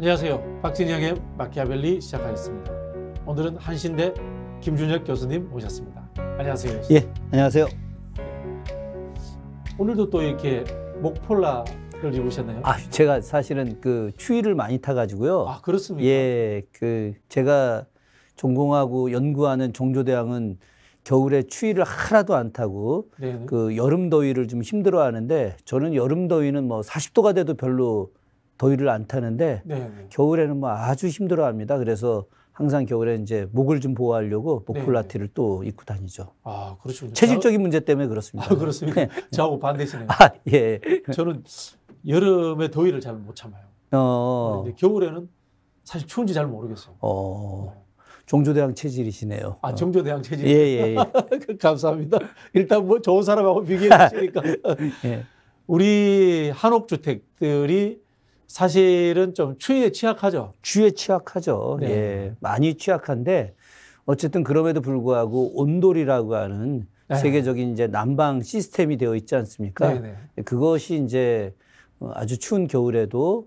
안녕하세요. 박진영의 마키아벨리 시작하겠습니다. 오늘은 한신대 김준혁 교수님 모셨습니다. 안녕하세요. 교수님. 예, 안녕하세요. 오늘도 또 이렇게 목폴라를 입으셨나요? 제가 사실은 그 추위를 많이 타가지고요. 그렇습니까? 예, 제가 전공하고 연구하는 종조대왕은 겨울에 추위를 하나도 안 타고 네네. 그 여름 더위를 좀 힘들어 하는데, 저는 여름 더위는 뭐 40도가 돼도 별로 더위를 안 타는데 네네. 겨울에는 뭐 아주 힘들어 합니다. 그래서 항상 겨울에 이제 목을 좀 보호하려고 목폴라티를 또 입고 다니죠. 그렇죠. 체질적인 문제 때문에 그렇습니다. 그렇습니까? 저하고 반대시네요. 예. 저는 여름에 더위를 잘 못 참아요. 근데 겨울에는 사실 추운지 잘 모르겠어요. 종조대왕 체질이시네요. 정조대왕 체질. 예. 감사합니다. 일단 뭐 좋은 사람하고 비교해 주시니까. 예. 우리 한옥주택들이 사실은 좀 추위에 취약하죠. 추위에 취약하죠. 네. 예. 많이 취약한데, 어쨌든 그럼에도 불구하고 온돌이라고 하는 네. 세계적인 이제 난방 시스템이 되어 있지 않습니까? 네네. 그것이 이제 아주 추운 겨울에도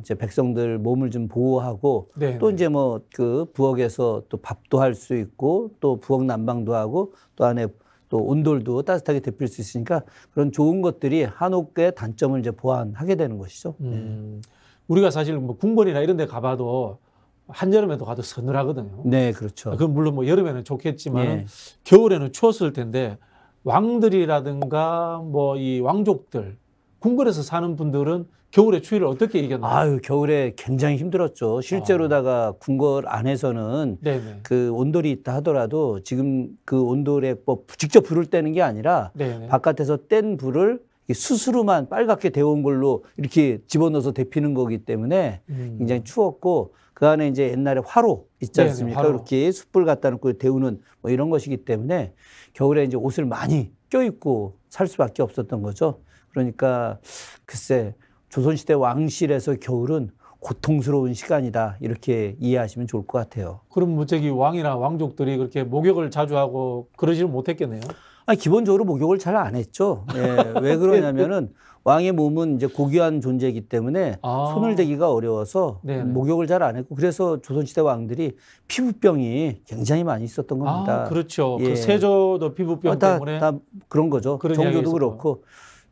이제 백성들 몸을 좀 보호하고, 네네. 또 이제 뭐 그 부엌에서 또 밥도 할 수 있고, 또 부엌 난방도 하고, 또 안에 또 온돌도 따뜻하게 데필 수 있으니까, 그런 좋은 것들이 한옥의 단점을 이제 보완하게 되는 것이죠. 우리가 사실 뭐 궁궐이나 이런 데 가봐도 한여름에도 가도 서늘하거든요. 네, 그렇죠. 그건 물론 뭐 여름에는 좋겠지만 예. 겨울에는 추웠을 텐데, 왕들이라든가 뭐 이 왕족들, 궁궐에서 사는 분들은 겨울에 추위를 어떻게 이겼나요? 겨울에 굉장히 힘들었죠. 실제로다가 궁궐 안에서는 네네. 그 온돌이 있다 하더라도 지금 그 온돌에 뭐 직접 불을 떼는 게 아니라 네네. 바깥에서 뗀 불을 스스로만 빨갛게 데워온 걸로 이렇게 집어넣어서 데피는 거기 때문에 굉장히 추웠고, 그 안에 이제 옛날에 화로 있지 않습니까? 네네, 화로. 이렇게 숯불 갖다 놓고 데우는 뭐 이런 것이기 때문에 겨울에 이제 옷을 많이 껴입고 살 수밖에 없었던 거죠. 그러니까 글쎄, 조선시대 왕실에서 겨울은 고통스러운 시간이다, 이렇게 이해하시면 좋을 것 같아요. 그럼 뭐 저기 왕이나 왕족들이 그렇게 목욕을 자주 하고 그러지를 못했겠네요. 기본적으로 목욕을 잘 안 했죠. 예, 왜 그러냐면은 왕의 몸은 이제 고귀한 존재이기 때문에 손을 대기가 어려워서 네네. 목욕을 잘 안 했고, 그래서 조선시대 왕들이 피부병이 굉장히 많이 있었던 겁니다. 그렇죠. 예. 그 세조도 피부병 때문에 다 그런 거죠. 그런 이야기가 정조도 그렇고.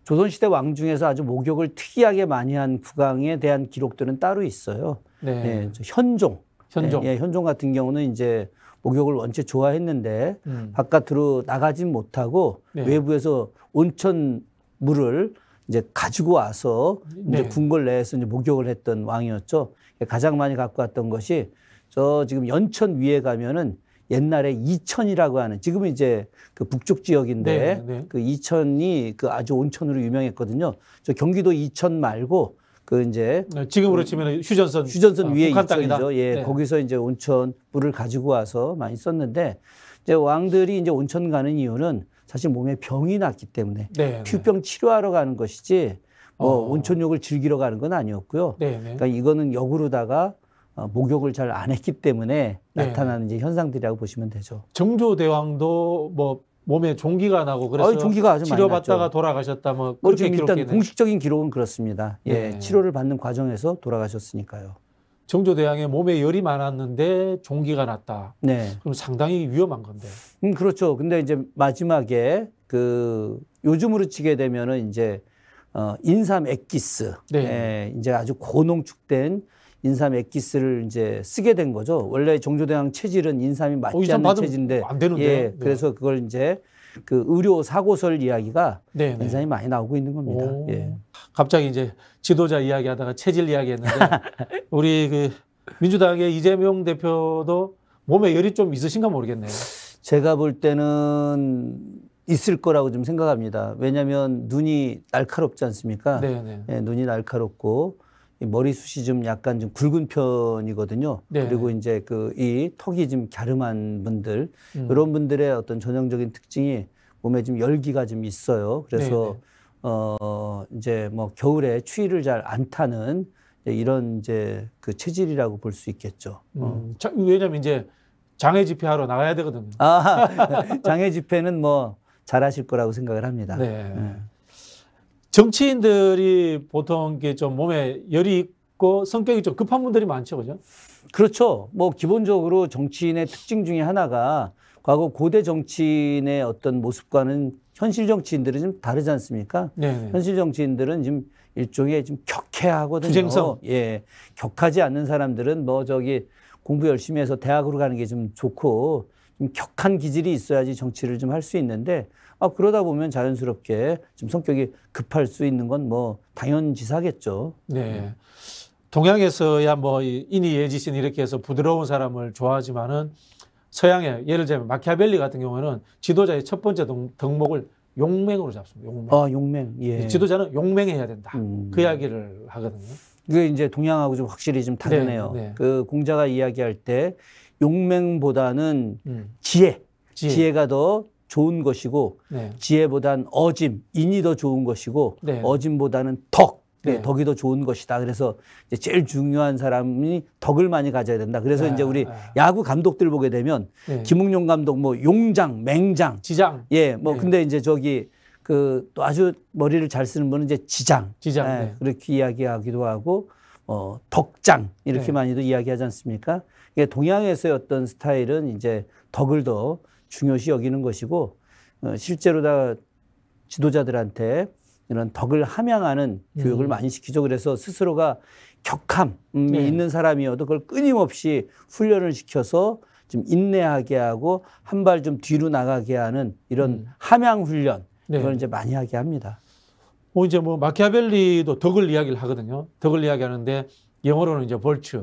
조선시대 왕 중에서 아주 목욕을 특이하게 많이 한 국왕에 대한 기록들은 따로 있어요. 네. 예, 현종. 현종. 예, 현종 같은 경우는 이제 목욕을 원체 좋아했는데 바깥으로 나가진 못하고 네. 외부에서 온천 물을 이제 가지고 와서 이제 네. 궁궐 내에서 이제 목욕을 했던 왕이었죠. 가장 많이 갖고 왔던 것이 지금 연천 위에 가면은 옛날에 이천이라고 하는, 지금은 이제 그 북쪽 지역인데 네. 그 이천이 그 아주 온천으로 유명했거든요. 저 경기도 이천 말고 그 이제 지금으로 치면 휴전선 위에 북한 땅이다. 이천이죠. 예, 네. 거기서 이제 온천 물을 가지고 와서 많이 썼는데, 이제 왕들이 이제 온천 가는 이유는 사실 몸에 병이 났기 때문에 네. 피부병 치료하러 가는 것이지 온천욕을 즐기러 가는 건 아니었고요. 네. 그러니까 이거는 역으로다가 목욕을 잘 안 했기 때문에 네. 나타나는 이제 현상들이라고 보시면 되죠. 정조대왕도 뭐 몸에 종기가 나고 그래서 종기가 아주 많이 치료받다가 났죠. 돌아가셨다 뭐 그렇게 일단 기록되네. 공식적인 기록은 그렇습니다. 예, 네. 치료를 받는 과정에서 돌아가셨으니까요. 정조대왕의 몸에 열이 많았는데 종기가 났다. 네. 그럼 상당히 위험한 건데. 그렇죠. 근데 이제 마지막에 요즘으로 치게 되면은 이제 인삼 액기스, 네. 예, 이제 아주 고농축된 인삼 액기스를 이제 쓰게 된 거죠. 원래 종조대왕 체질은 인삼이 맞지 인삼 않는 받으면 체질인데, 안 되는데요. 예, 네. 그래서 그걸 이제 그 의료 사고설 이야기가 네. 굉장히 많이 나오고 있는 겁니다. 오. 예. 갑자기 이제 지도자 이야기하다가 체질 이야기했는데 우리 그 민주당의 이재명 대표도 몸에 열이 좀 있으신가 모르겠네요. 제가 볼 때는 있을 거라고 좀 생각합니다. 왜냐하면 눈이 날카롭지 않습니까? 네. 예, 눈이 날카롭고 머리숱이 좀 약간 좀 굵은 편이거든요. 네. 그리고 이제 이 턱이 좀 갸름한 분들, 이런 분들의 어떤 전형적인 특징이 몸에 좀 열기가 좀 있어요. 그래서 이제 뭐 겨울에 추위를 잘 안 타는 이런 이제 그 체질이라고 볼 수 있겠죠. 왜냐면 이제 장애 집회하러 나가야 되거든요. 장애 집회는 뭐 잘하실 거라고 생각을 합니다. 네. 정치인들이 보통 이게 좀 몸에 열이 있고 성격이 좀 급한 분들이 많죠, 그죠? 그렇죠. 뭐 기본적으로 정치인의 특징 중에 하나가 과거 고대 정치인의 어떤 모습과는 현실 정치인들은 좀 다르지 않습니까? 네. 현실 정치인들은 지금 일종의 좀 격해하거든요. 투쟁성. 예. 격하지 않는 사람들은 뭐 저기 공부 열심히 해서 대학으로 가는 게 좀 좋고 좀 격한 기질이 있어야지 정치를 좀 할 수 있는데 그러다 보면 자연스럽게 좀 성격이 급할 수 있는 건 뭐 당연지사겠죠. 네. 동양에서야 뭐 인이 예지신 이렇게 해서 부드러운 사람을 좋아하지만은 서양에 예를 들면 마키아벨리 같은 경우는 지도자의 첫 번째 덕목을 용맹으로 잡습니다. 용맹. 용맹. 예. 지도자는 용맹해야 된다. 그 이야기를 하거든요. 그게 이제 동양하고 좀 확실히 좀 다르네요. 네. 그 공자가 이야기할 때 용맹보다는 지혜가 더 좋은 것이고 네. 지혜보단 어짐, 인이 더 좋은 것이고 네. 어짐보다는 덕, 네. 덕이 더 좋은 것이다. 그래서 이제 제일 중요한 사람이 덕을 많이 가져야 된다. 그래서 이제 우리 야구 감독들 보게 되면 김웅용 감독 뭐 용장, 맹장, 지장. 예, 뭐 근데 이제 저기 그 또 아주 머리를 잘 쓰는 분은 이제 지장, 네. 그렇게 이야기하기도 하고 덕장 이렇게 많이도 이야기하지 않습니까? 이게 동양에서의 어떤 스타일은 이제 덕을 더 중요시 여기는 것이고 실제로 다 지도자들한테 이런 덕을 함양하는 교육을 많이 시키죠. 그래서 스스로가 격함이 있는 사람이어도 그걸 끊임없이 훈련을 시켜서 좀 인내하게 하고 한 발 좀 뒤로 나가게 하는 이런 함양 훈련 그걸 이제 많이 하게 합니다. 이제 뭐 마키아벨리도 덕을 이야기를 하거든요. 덕을 이야기하는데 영어로는 이제 벌츠,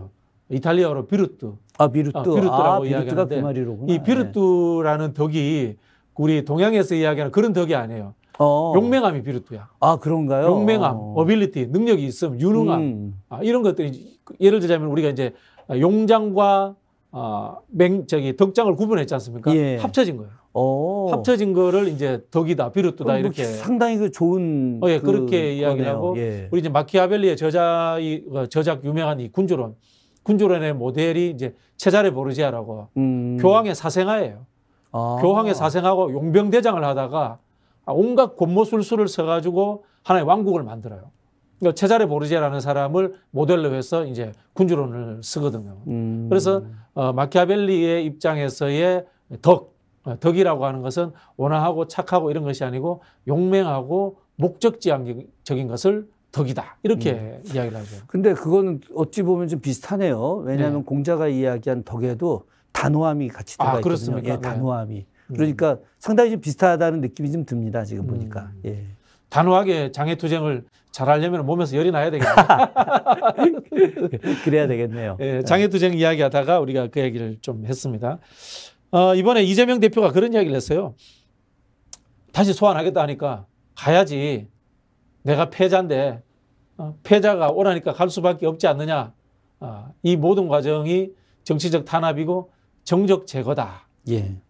이탈리아어로 비루트. 비루트라고 이야기하는데 그 말이로구나. 이 비루트라는 덕이 우리 동양에서 이야기하는 그런 덕이 아니에요. 용맹함이 비루트야. 그런가요? 용맹함, 어빌리티, 능력이 있음, 유능함. 이런 것들이 예를 들자면 우리가 이제 용장과 덕장을 구분했지 않습니까? 예. 합쳐진 거예요. 합쳐진 거를 이제 덕이다, 비루트다 이렇게 상당히 그 좋은 그렇게 이야기를 하고 우리 이제 마키아벨리의 저작 유명한 이 군주론의 모델이 이제 체자레 보르지아라고 교황의 사생아예요. 교황의 사생하고 용병대장을 하다가 온갖 권모술수를 써가지고 하나의 왕국을 만들어요. 그러니까 체자레 보르지아라는 사람을 모델로 해서 이제 군주론을 쓰거든요. 그래서 마키아벨리의 입장에서의 덕이라고 하는 것은 온화하고 착하고 이런 것이 아니고 용맹하고 목적지향적인 것을 덕이다. 이렇게 이야기를 하죠. 근데 그거는 어찌 보면 좀 비슷하네요. 왜냐하면 공자가 이야기한 덕에도 단호함이 같이 들어가 있거든요. 그렇습니까? 예, 단호함이. 그러니까 상당히 좀 비슷하다는 느낌이 좀 듭니다. 지금 보니까. 예. 단호하게 장애투쟁을 잘하려면 몸에서 열이 나야 되겠네요. 그래야 되겠네요. 예, 장애투쟁 이야기하다가 우리가 그 얘기를 좀 했습니다. 이번에 이재명 대표가 그런 이야기를 했어요. 다시 소환하겠다 하니까 가야지. 내가 패자인데 패자가 오라니까 갈 수밖에 없지 않느냐. 이 모든 과정이 정치적 탄압이고 정적 제거다.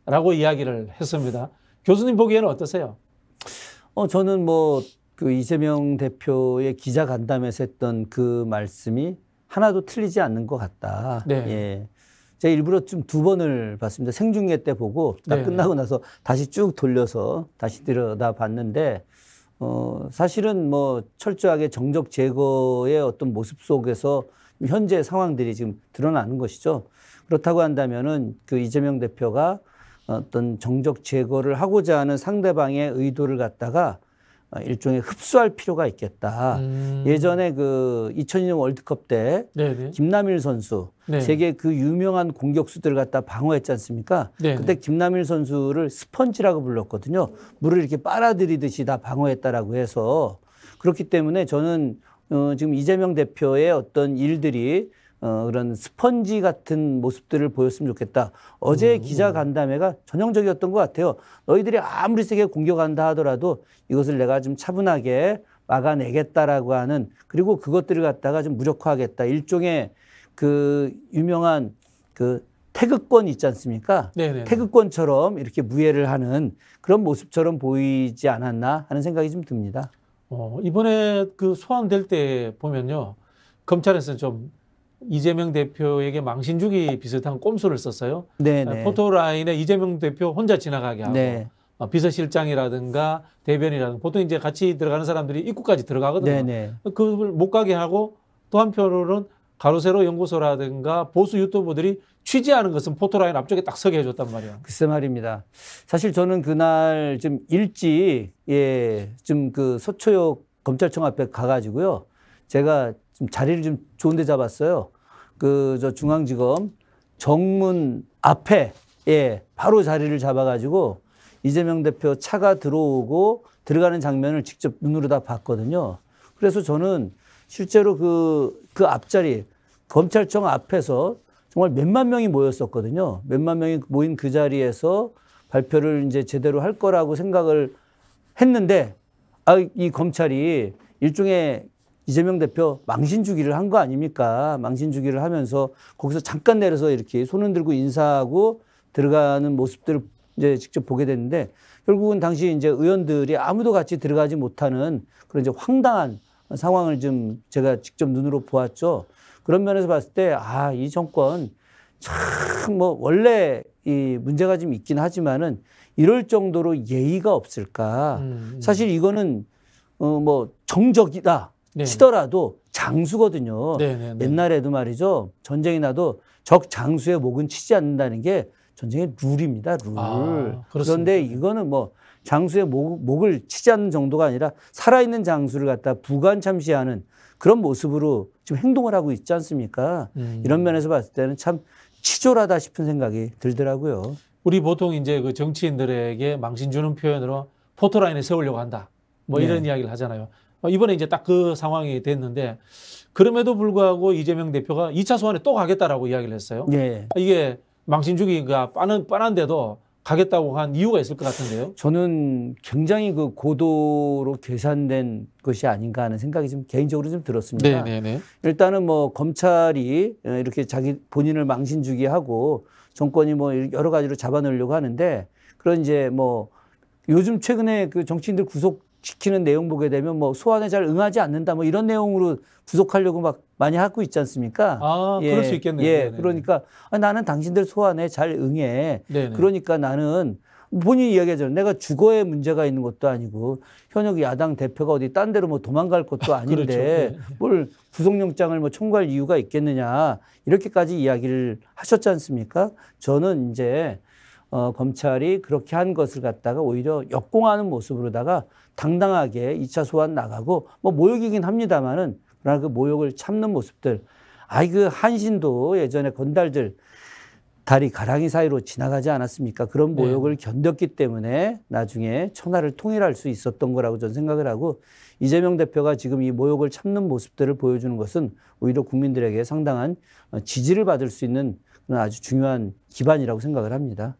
라고 이야기를 했습니다. 교수님 보기에는 어떠세요? 저는 뭐 그 이재명 대표의 기자 간담회에서 했던 그 말씀이 하나도 틀리지 않는 것 같다. 제가 일부러 좀 2번을 봤습니다. 생중계 때 보고 딱 끝나고 나서 다시 쭉 돌려서 다시 들여다 봤는데 사실은 뭐 철저하게 정적 제거의 어떤 모습 속에서 현재 상황들이 지금 드러나는 것이죠. 그렇다고 한다면은 그 이재명 대표가 어떤 정적 제거를 하고자 하는 상대방의 의도를 갖다가 일종의 흡수할 필요가 있겠다. 예전에 그 2002년 월드컵 때 김남일 선수 세계 그 유명한 공격수들을 갖다 방어했지 않습니까? 그때 김남일 선수를 스펀지라고 불렀거든요. 물을 이렇게 빨아들이듯이 다 방어했다라고 해서 그렇기 때문에 저는 지금 이재명 대표의 어떤 일들이 그런 스펀지 같은 모습들을 보였으면 좋겠다. 어제 기자 간담회가 전형적이었던 것 같아요. 너희들이 아무리 세게 공격한다 하더라도 이것을 내가 좀 차분하게 막아내겠다라고 하는 그리고 그것들을 갖다가 좀 무력화하겠다. 일종의 그 유명한 그 태극권 있지 않습니까? 태극권처럼 이렇게 무예를 하는 그런 모습처럼 보이지 않았나 하는 생각이 좀 듭니다. 이번에 그 소환될 때 보면요. 검찰에서는 좀 이재명 대표에게 망신 주기 비슷한 꼼수를 썼어요. 포토라인에 이재명 대표 혼자 지나가게 하고 비서실장이라든가 대변이라든가 보통 이제 같이 들어가는 사람들이 입구까지 들어가거든요. 그걸 못 가게 하고 또 한편으로는 가로세로 연구소라든가 보수 유튜버들이 취재하는 것은 포토라인 앞쪽에 딱 서게 해줬단 말이에요. 글쎄 말입니다. 사실 저는 그날 좀 일찍 좀 그 서초역 검찰청 앞에 가가지고요. 제가 좀 자리를 좀 좋은 데 잡았어요. 저 중앙지검 정문 앞에 바로 자리를 잡아가지고 이재명 대표 차가 들어오고 들어가는 장면을 직접 눈으로 다 봤거든요. 그래서 저는 실제로 그 앞자리 검찰청 앞에서 정말 몇만 명이 모였었거든요. 몇만 명이 모인 그 자리에서 발표를 이제 제대로 할 거라고 생각을 했는데, 이 검찰이 일종의 이재명 대표 망신주기를 한 거 아닙니까? 망신주기를 하면서 거기서 잠깐 내려서 이렇게 손을 들고 인사하고 들어가는 모습들을 이제 직접 보게 됐는데, 결국은 당시 이제 의원들이 아무도 같이 들어가지 못하는 그런 이제 황당한 상황을 좀 제가 직접 눈으로 보았죠. 그런 면에서 봤을 때, 이 정권 참 뭐 원래 이 문제가 좀 있긴 하지만은 이럴 정도로 예의가 없을까. 사실 이거는 뭐 정적이다 치더라도 장수거든요. 옛날에도 말이죠. 전쟁이 나도 적 장수의 목은 치지 않는다는 게 전쟁의 룰입니다. 룰. 그런데 이거는 뭐 장수의 목을 치지 않는 정도가 아니라 살아있는 장수를 갖다 부관참시하는 그런 모습으로 지금 행동을 하고 있지 않습니까? 이런 면에서 봤을 때는 참 치졸하다 싶은 생각이 들더라고요. 우리 보통 이제 그 정치인들에게 망신 주는 표현으로 포토라인에 세우려고 한다. 뭐 이런 이야기를 하잖아요. 이번에 이제 딱 그 상황이 됐는데, 그럼에도 불구하고 이재명 대표가 2차 소환에 또 가겠다라고 이야기를 했어요. 이게 망신 주기가 뻔한데도 가겠다고 한 이유가 있을 것 같은데요. 저는 굉장히 그 고도로 계산된 것이 아닌가 하는 생각이 좀 개인적으로 좀 들었습니다. 일단은 뭐 검찰이 이렇게 본인을 망신 주기 하고 정권이 뭐 여러 가지로 잡아놓으려고 하는데, 그런 이제 뭐 요즘 최근에 그 정치인들 구속시키는 내용 보게 되면 뭐 소환에 잘 응하지 않는다 뭐 이런 내용으로 구속하려고 막 많이 하고 있지 않습니까? 그럴 수 있겠네요. 그러니까 나는 당신들 소환에 잘 응해. 그러니까 나는 본인이 이야기하잖아요. 내가 주거에 문제가 있는 것도 아니고 현역 야당 대표가 어디 딴 데로 뭐 도망갈 것도 아닌데 뭘 구속영장을 뭐 청구할 이유가 있겠느냐 이렇게까지 이야기를 하셨지 않습니까? 저는 이제 검찰이 그렇게 한 것을 갖다가 오히려 역공하는 모습으로다가 당당하게 2차 소환 나가고 뭐 모욕이긴 합니다만은 그러나 그 모욕을 참는 모습들. 그 한신도 예전에 건달들 다리 가랑이 사이로 지나가지 않았습니까? 그런 모욕을 견뎠기 때문에 나중에 천하를 통일할 수 있었던 거라고 저는 생각을 하고, 이재명 대표가 지금 이 모욕을 참는 모습들을 보여주는 것은 오히려 국민들에게 상당한 지지를 받을 수 있는 그런 아주 중요한 기반이라고 생각을 합니다.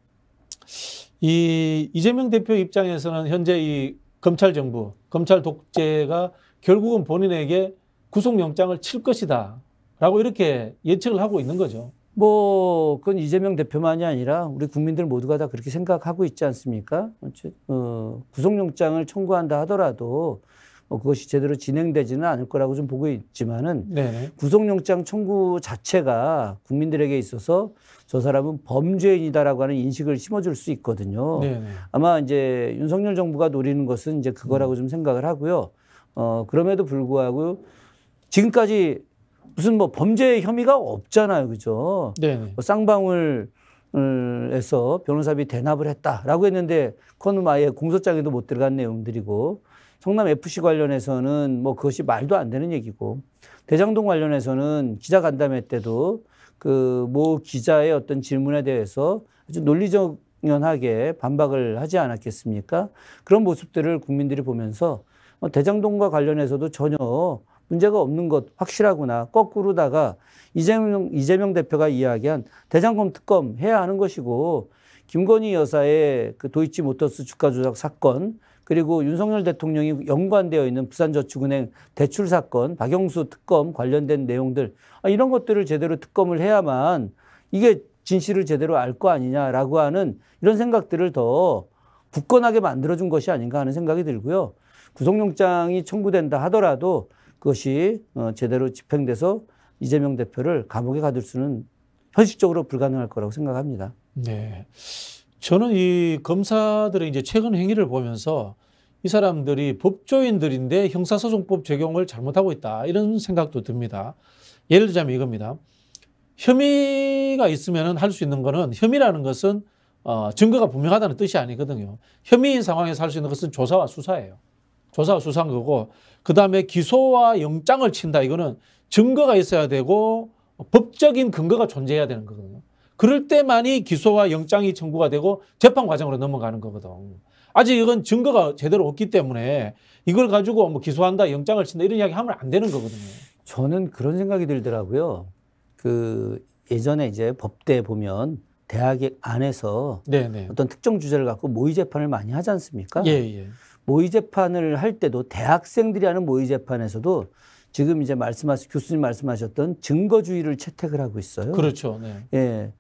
이재명 대표 입장에서는 현재 이 검찰 정부, 검찰 독재가 결국은 본인에게 구속영장을 칠 것이다 라고 이렇게 예측을 하고 있는 거죠. 뭐 그건 이재명 대표만이 아니라 우리 국민들 모두가 다 그렇게 생각하고 있지 않습니까? 구속영장을 청구한다 하더라도 그것이 제대로 진행되지는 않을 거라고 좀 보고 있지만은 구속영장 청구 자체가 국민들에게 있어서 저 사람은 범죄인이다라고 하는 인식을 심어줄 수 있거든요. 아마 이제 윤석열 정부가 노리는 것은 이제 그거라고 좀 생각을 하고요. 그럼에도 불구하고 지금까지 무슨 뭐 범죄 혐의가 없잖아요. 그죠? 뭐 쌍방울에서 변호사비 대납을 했다라고 했는데 그건 아예 공소장에도 못 들어간 내용들이고, 성남 FC 관련해서는 뭐 그것이 말도 안 되는 얘기고, 대장동 관련해서는 기자간담회 때도 그 모 기자의 어떤 질문에 대해서 아주 논리정연하게 반박을 하지 않았겠습니까? 그런 모습들을 국민들이 보면서 대장동과 관련해서도 전혀 문제가 없는 것 확실하구나. 거꾸로다가 이재명 대표가 이야기한 대장동 특검 해야 하는 것이고, 김건희 여사의 그 도이치모터스 주가 조작 사건, 그리고 윤석열 대통령이 연관되어 있는 부산저축은행 대출 사건, 박영수 특검 관련된 내용들, 이런 것들을 제대로 특검을 해야만 이게 진실을 제대로 알 거 아니냐라고 하는 이런 생각들을 더 굳건하게 만들어준 것이 아닌가 하는 생각이 들고요. 구속영장이 청구된다 하더라도 그것이 제대로 집행돼서 이재명 대표를 감옥에 가둘 수는 현실적으로 불가능할 거라고 생각합니다. 저는 이 검사들의 이제 최근 행위를 보면서 이 사람들이 법조인들인데 형사소송법 적용을 잘못하고 있다. 이런 생각도 듭니다. 예를 들자면 이겁니다. 혐의가 있으면 할 수 있는 거는 혐의라는 것은 증거가 분명하다는 뜻이 아니거든요. 혐의인 상황에서 할 수 있는 것은 조사와 수사예요. 조사와 수사한 거고 그다음에 기소와 영장을 친다. 이거는 증거가 있어야 되고 법적인 근거가 존재해야 되는 거거든요. 그럴 때만이 기소와 영장이 청구가 되고 재판 과정으로 넘어가는 거거든. 아직 이건 증거가 제대로 없기 때문에 이걸 가지고 뭐 기소한다, 영장을 친다 이런 이야기 하면 안 되는 거거든요. 저는 그런 생각이 들더라고요. 그 예전에 이제 법대에 보면 대학 안에서 네네. 어떤 특정 주제를 갖고 모의 재판을 많이 하지 않습니까? 예, 예. 모의 재판을 할 때도 대학생들이 하는 모의 재판에서도 지금 이제 교수님 말씀하셨던 증거주의를 채택을 하고 있어요. 그렇죠. 네. 예.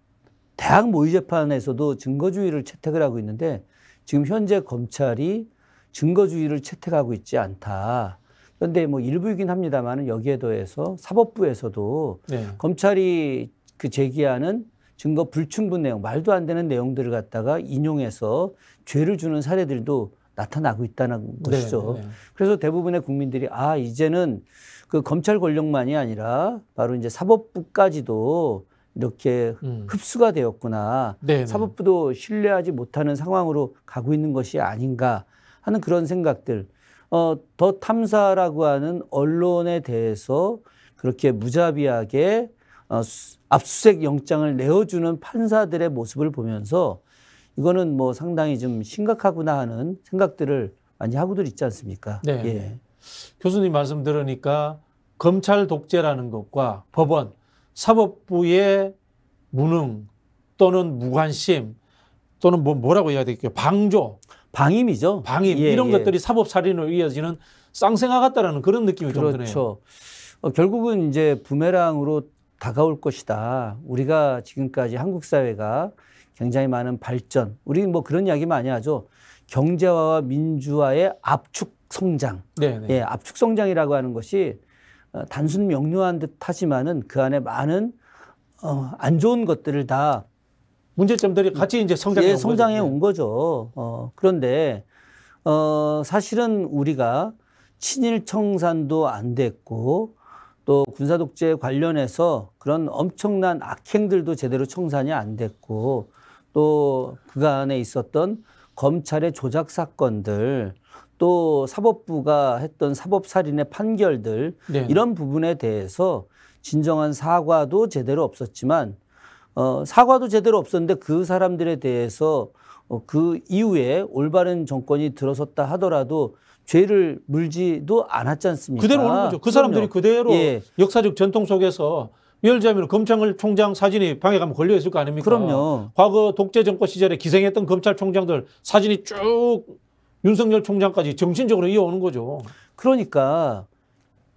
대학 모의 재판에서도 증거주의를 채택을 하고 있는데 지금 현재 검찰이 증거주의를 채택하고 있지 않다. 그런데 뭐 일부이긴 합니다만 여기에 더해서 사법부에서도 네. 검찰이 그 제기하는 증거 불충분 내용, 말도 안 되는 내용들을 갖다가 인용해서 죄를 주는 사례들도 나타나고 있다는 것이죠. 네, 네. 그래서 대부분의 국민들이 이제는 그 검찰 권력만이 아니라 바로 이제 사법부까지도 이렇게 흡수가 되었구나. 네네. 사법부도 신뢰하지 못하는 상황으로 가고 있는 것이 아닌가 하는 그런 생각들. 더 탐사라고 하는 언론에 대해서 그렇게 무자비하게 압수수색 영장을 내어주는 판사들의 모습을 보면서 이거는 뭐 상당히 좀 심각하구나 하는 생각들을 많이 하고들 있지 않습니까? 네. 예. 교수님 말씀 들으니까 검찰 독재라는 것과 법원, 사법부의 무능 또는 무관심 또는 뭐라고 해야 될까요? 방임이죠. 방임 이런 것들이 사법살인으로 이어지는 쌍생아 같다라는 그런 느낌이 좀 드네요. 그렇죠. 결국은 이제 부메랑으로 다가올 것이다. 우리가 지금까지 한국 사회가 굉장히 많은 발전, 우리 뭐 그런 이야기 많이 하죠. 경제화와 민주화의 압축 성장. 네네. 예, 압축 성장이라고 하는 것이 단순 명료한 듯 하지만은 그 안에 많은 안 좋은 것들을 다 문제점들이 같이 이제 성장해 온 거죠. 그런데 사실은 우리가 친일 청산도 안 됐고 또 군사독재 관련해서 그런 엄청난 악행들도 제대로 청산이 안 됐고 또 그간에 있었던 검찰의 조작 사건들 또 사법부가 했던 사법살인의 판결들 네. 이런 부분에 대해서 진정한 사과도 제대로 없었지만 사과도 제대로 없었는데 그 사람들에 대해서 그 이후에 올바른 정권이 들어섰다 하더라도 죄를 물지도 않았지 않습니까? 그대로 오는 거죠. 그 사람들이 그대로 예. 역사적 전통 속에서 예를 들자면 검찰총장 사진이 방에 가면 걸려 있을 거 아닙니까? 그럼요. 과거 독재 정권 시절에 기생했던 검찰총장들 사진이 쭉 윤석열 총장까지 정신적으로 이어오는 거죠. 그러니까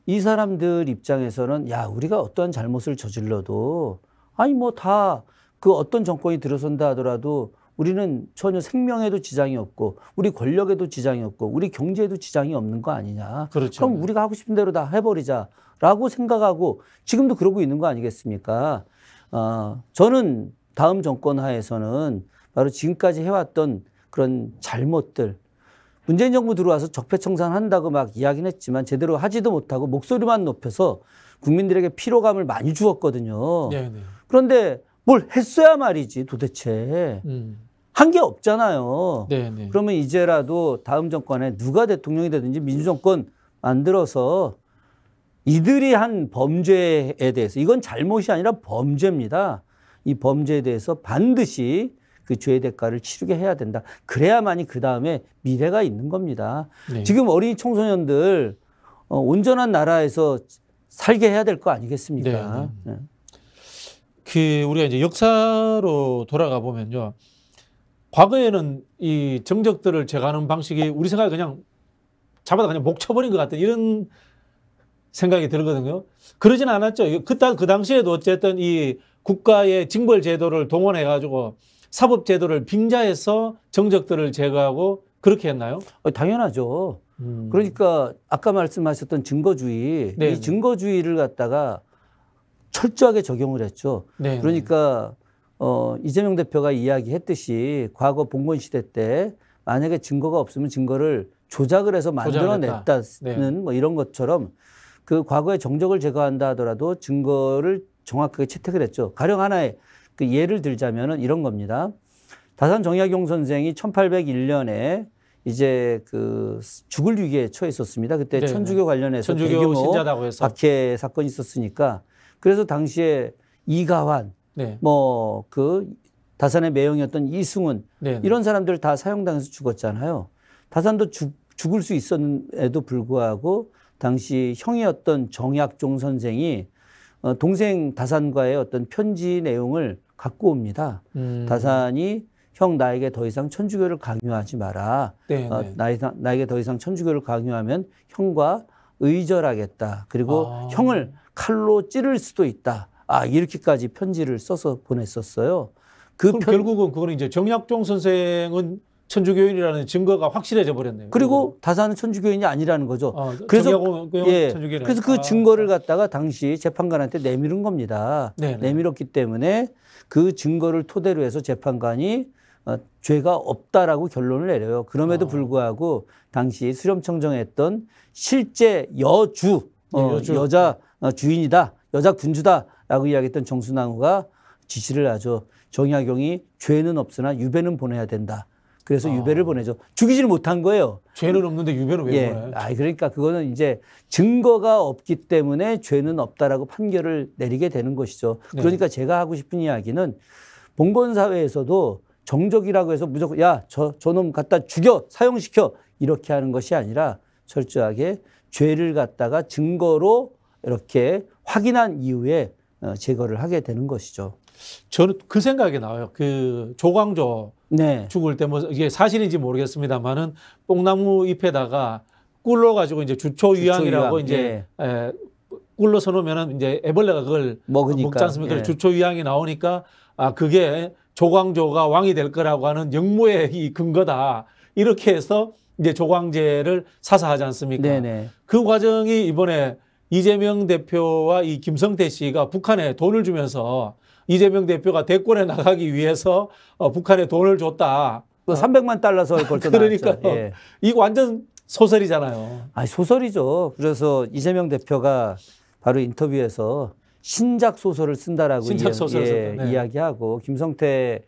이 사람들 입장에서는 야, 우리가 어떤 잘못을 저질러도 아니 뭐 다 그 어떤 정권이 들어선다 하더라도 우리는 전혀 생명에도 지장이 없고 우리 권력에도 지장이 없고 우리 경제에도 지장이 없는 거 아니냐. 그렇죠. 그럼 우리가 하고 싶은 대로 다 해버리자라고 생각하고 지금도 그러고 있는 거 아니겠습니까? 저는 다음 정권 하에서는 바로 지금까지 해왔던 그런 잘못들 문재인 정부 들어와서 적폐청산한다고 막 이야기는 했지만 제대로 하지도 못하고 목소리만 높여서 국민들에게 피로감을 많이 주었거든요. 네네. 그런데 뭘 했어야 말이지 도대체. 한 게 없잖아요. 네네. 그러면 이제라도 다음 정권에 누가 대통령이 되든지 민주정권 만들어서 이들이 한 범죄에 대해서 이건 잘못이 아니라 범죄입니다. 이 범죄에 대해서 반드시 그 죄의 대가를 치르게 해야 된다. 그래야만이 그 다음에 미래가 있는 겁니다. 네. 지금 어린이 청소년들 온전한 나라에서 살게 해야 될 거 아니겠습니까? 네. 그 우리가 이제 역사로 돌아가 보면요, 과거에는 이 정적들을 제거하는 방식이 우리 생각에 그냥 잡아다 그냥 목 쳐버린 것 같은 이런 생각이 들거든요. 그러진 않았죠. 그 당시에도 어쨌든 이 국가의 징벌 제도를 동원해 가지고 사법 제도를 빙자해서 정적들을 제거하고 그렇게 했나요? 당연하죠. 그러니까 아까 말씀하셨던 증거주의, 네. 이 증거주의를 갖다가 철저하게 적용을 했죠. 네. 그러니까 이재명 대표가 이야기했듯이 과거 봉건 시대 때 만약에 증거가 없으면 증거를 조작을 해서 만들어냈다는 네. 뭐 이런 것처럼 그 과거에 정적을 제거한다 하더라도 증거를 정확하게 채택을 했죠. 가령 하나의 그 예를 들자면은 이런 겁니다. 다산 정약용 선생이 1801년에 이제 그 죽을 위기에 처했었습니다. 그때 네. 천주교 관련해서 천주교 대규모 신자다고 해서 박해 사건이 있었으니까 그래서 당시에 이가환 네. 뭐 그 다산의 매형이었던 이승훈 네. 이런 사람들 다 사형당해서 죽었잖아요. 다산도 죽을 수 있었는데도 불구하고 당시 형이었던 정약종 선생이 동생 다산과의 어떤 편지 내용을 갖고 옵니다. 다산이 형 나에게 더 이상 천주교를 강요하지 마라. 네. 나에게 더 이상 천주교를 강요하면 형과 의절하겠다. 그리고 형을 칼로 찌를 수도 있다. 이렇게까지 편지를 써서 보냈었어요. 그럼 결국은 그거는 이제 정약종 선생은 천주교인이라는 증거가 확실해져 버렸네요. 그리고 다산은 천주교인이 아니라는 거죠. 그래서 그래서 그 증거를 갖다가 당시 재판관한테 내밀은 겁니다. 네네. 내밀었기 때문에 그 증거를 토대로 해서 재판관이 죄가 없다라고 결론을 내려요. 그럼에도 불구하고 당시 수렴청정에 했던 실제 여주, 여자 주인이다, 여자 군주다라고 이야기했던 정순왕후가 지시를 하죠. 정약용이 죄는 없으나 유배는 보내야 된다. 그래서 유배를 보내죠. 죽이지를 못한 거예요. 죄는 없는데 유배는 왜 보내요? 그러니까 그거는 이제 증거가 없기 때문에 죄는 없다라고 판결을 내리게 되는 것이죠. 네. 그러니까 제가 하고 싶은 이야기는 봉건 사회에서도 정적이라고 해서 무조건 저놈 갖다 죽여 사형시켜 이렇게 하는 것이 아니라 철저하게 죄를 갖다가 증거로 이렇게 확인한 이후에 제거를 하게 되는 것이죠. 저는 그 생각이 나와요. 그 조광조 죽을 때 뭐 이게 사실인지 모르겠습니다만은 뽕나무 잎에다가 꿀러가지고 이제 주초위양이라고 이제 꿀러서 놓으면은 이제 애벌레가 그걸 먹지 않습니까? 예. 주초위양이 나오니까 그게 조광조가 왕이 될 거라고 하는 영모의 이 근거다. 이렇게 해서 이제 조광제를 사사하지 않습니까? 네네. 그 과정이 이번에 이재명 대표와 이 김성태 씨가 북한에 돈을 주면서 이재명 대표가 대권에 나가기 위해서 북한에 돈을 줬다. 300만 달러 서 벌써 그러니까요. 예. 이거 완전 소설이잖아요. 소설이죠. 그래서 이재명 대표가 바로 인터뷰에서 신작 소설을 쓴다라고 이야기하고 김성태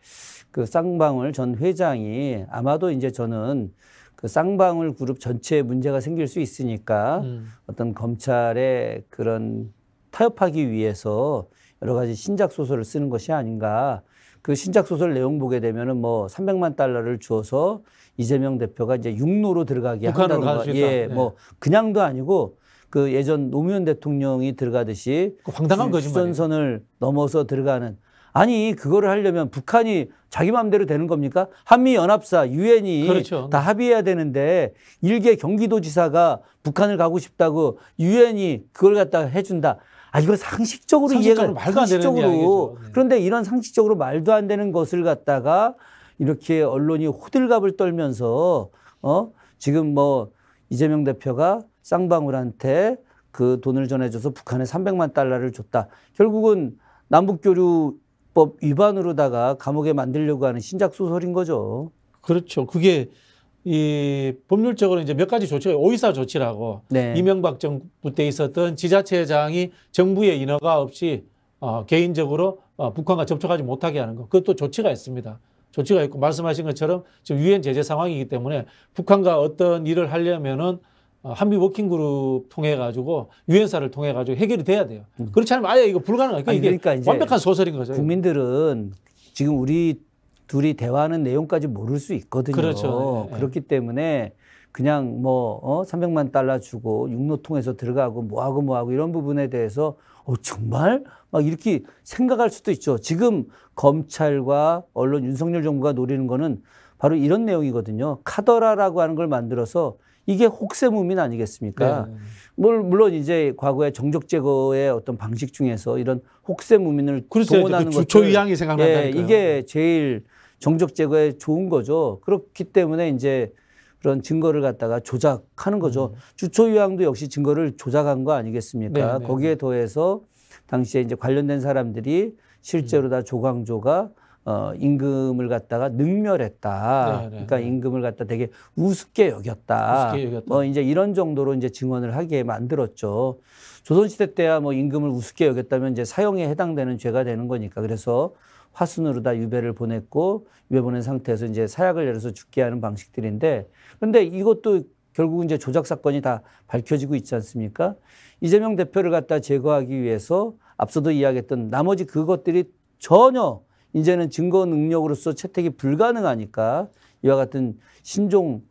그 쌍방울 전 회장이 아마도 이제 저는 그 쌍방울 그룹 전체에 문제가 생길 수 있으니까 어떤 검찰의 그런 타협하기 위해서 여러 가지 신작 소설을 쓰는 것이 아닌가. 그 신작 소설 내용 보게 되면은 뭐 300만 달러를 주어서 이재명 대표가 이제 육로로 들어가게 한다는 거. 뭐 그냥도 아니고 그 예전 노무현 대통령이 들어가듯이 황당한 거짓말이에요. 주전선을 넘어서 들어가는. 아니 그거를 하려면 북한이 자기 마음대로 되는 겁니까? 한미연합사, 유엔이 그렇죠. 다 합의해야 되는데 일개 경기도지사가 북한을 가고 싶다고 유엔이 그걸 갖다 해준다. 이거 상식적으로 이해가 말도 안 되는 이야기죠. 그런데 이런 상식적으로 말도 안 되는 것을 갖다가 이렇게 언론이 호들갑을 떨면서 지금 뭐 이재명 대표가 쌍방울한테 그 돈을 전해줘서 북한에 300만 달러를 줬다. 결국은 남북교류법 위반으로다가 감옥에 만들려고 하는 신작 소설인 거죠. 그렇죠. 그게 이 법률적으로 이제 몇 가지 조치가 오이사 조치라고 이명박 정부 때 있었던 지자체장이 정부의 인허가 없이 개인적으로 북한과 접촉하지 못하게 하는 거. 그것도 조치가 있습니다. 조치가 있고 말씀하신 것처럼 지금 유엔 제재 상황이기 때문에 북한과 어떤 일을 하려면은 한미 워킹그룹 통해 가지고 유엔사를 통해 가지고 해결이 돼야 돼요. 그렇지 않으면 아예 이거 불가능하니까 그러니까 완벽한 소설인 거죠. 국민들은 지금 우리 둘이 대화하는 내용까지 모를 수 있거든요. 그렇죠. 그렇기 때문에 그냥 뭐 300만 달러 주고 육로 통해서 들어가고 뭐하고 이런 부분에 대해서 정말 막 이렇게 생각할 수도 있죠. 지금 검찰과 언론 윤석열 정부가 노리는 거는 바로 이런 내용이거든요. 카더라라고 하는 걸 만들어서 이게 혹세무민 아니겠습니까? 물론 이제 과거에 정적 제거의 어떤 방식 중에서 이런 혹세무민을 동원하는 것들 주초위양이 생각난다니까요. 이게 제일 정적 제거에 좋은 거죠. 그렇기 때문에 이제 그런 증거를 갖다가 조작하는 거죠. 주초위양도 역시 증거를 조작한 거 아니겠습니까? 거기에 더해서 당시에 이제 관련된 사람들이 실제로 다 조광조가 임금을 갖다가 능멸했다. 네네. 그러니까 임금을 갖다 되게 우습게 여겼다. 우습게 여겼다. 뭐 이제 이런 정도로 이제 증언을 하게 만들었죠. 조선시대 때야 뭐 임금을 우습게 여겼다면 이제 사형에 해당되는 죄가 되는 거니까. 그래서 화순으로 다 유배를 보냈고, 유배 보낸 상태에서 이제 사약을 내려서 죽게 하는 방식들인데, 그런데 이것도 결국 이제 조작 사건이 다 밝혀지고 있지 않습니까? 이재명 대표를 갖다 제거하기 위해서 앞서도 이야기했던 나머지 그것들이 전혀 이제는 증거 능력으로서 채택이 불가능하니까 이와 같은 신종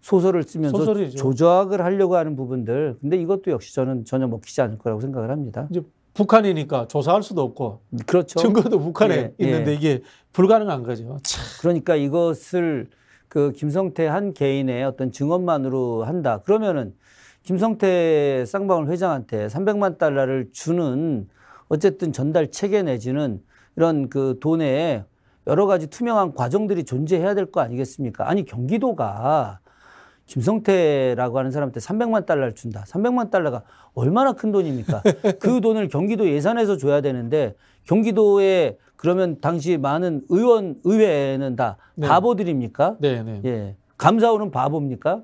소설을 쓰면서 소설이죠. 조작을 하려고 하는 부분들. 근데 이것도 역시 저는 전혀 먹히지 않을 거라고 생각을 합니다. 이제 북한이니까 조사할 수도 없고, 그렇죠. 증거도 북한에 예, 있는데 예. 이게 불가능한 거죠. 참. 그러니까 이것을 그 김성태 한 개인의 어떤 증언만으로 한다. 그러면은 김성태 쌍방울 회장한테 300만 달러를 주는 어쨌든 전달 체계 내지는 이런 그 돈에 여러 가지 투명한 과정들이 존재해야 될 거 아니겠습니까? 아니, 경기도가 김성태라고 하는 사람한테 300만 달러를 준다. 300만 달러가 얼마나 큰 돈입니까? 그 돈을 경기도 예산에서 줘야 되는데 경기도에 그러면 당시 많은 의회는 다 네. 바보들입니까? 네네. 예. 감사원은 바보입니까?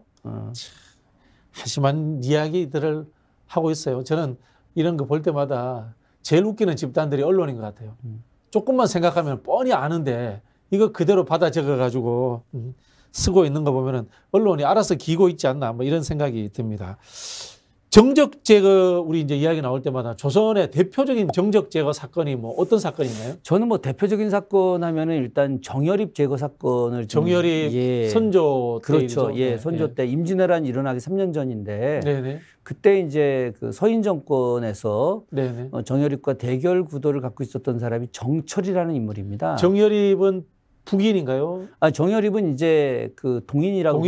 한심한 이야기들을 하고 있어요. 저는 이런 거 볼 때마다 제일 웃기는 집단들이 언론인 것 같아요. 조금만 생각하면 뻔히 아는데 이거 그대로 받아 적어가지고 쓰고 있는 거 보면은 언론이 알아서 기고 있지 않나 뭐 이런 생각이 듭니다. 정적 제거 우리 이제 이야기 나올 때마다 조선의 대표적인 정적 제거 사건이 뭐 어떤 사건인가요? 저는 뭐 대표적인 사건 하면은 일단 정열입 제거 사건을 정열입 예. 선조 때 그렇죠. 일이죠. 예, 네. 선조 때 임진왜란이 일어나기 3년 전인데 네네. 그때 이제 그 서인 정권에서 네네. 정열입과 대결 구도를 갖고 있었던 사람이 정철이라는 인물입니다. 정열입은 북인인가요? 정열입은 이제 그 동인이라고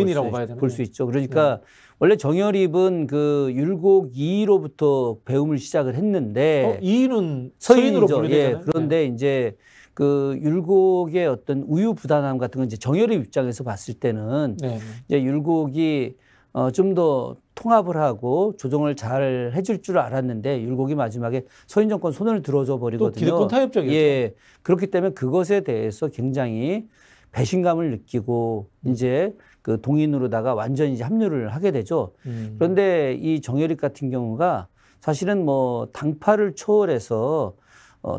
볼 수 있죠. 그러니까 원래 정열입은 그 율곡 이이로부터 배움을 시작을 했는데 이이는 서인으로 분류되잖아요. 예, 그런데 이제 그 율곡의 어떤 우유부단함 같은 건 이제 정열입 입장에서 봤을 때는 이제 율곡이 좀 더 통합을 하고 조정을 잘 해줄 줄 알았는데 율곡이 마지막에 서인 정권 손을 들어줘 버리거든요. 또 기득권 타협적이었죠. 예, 그렇기 때문에 그것에 대해서 굉장히 배신감을 느끼고 이제 그 동인으로다가 완전히 이제 합류를 하게 되죠. 그런데 이 정열입 같은 경우가 사실은 뭐 당파를 초월해서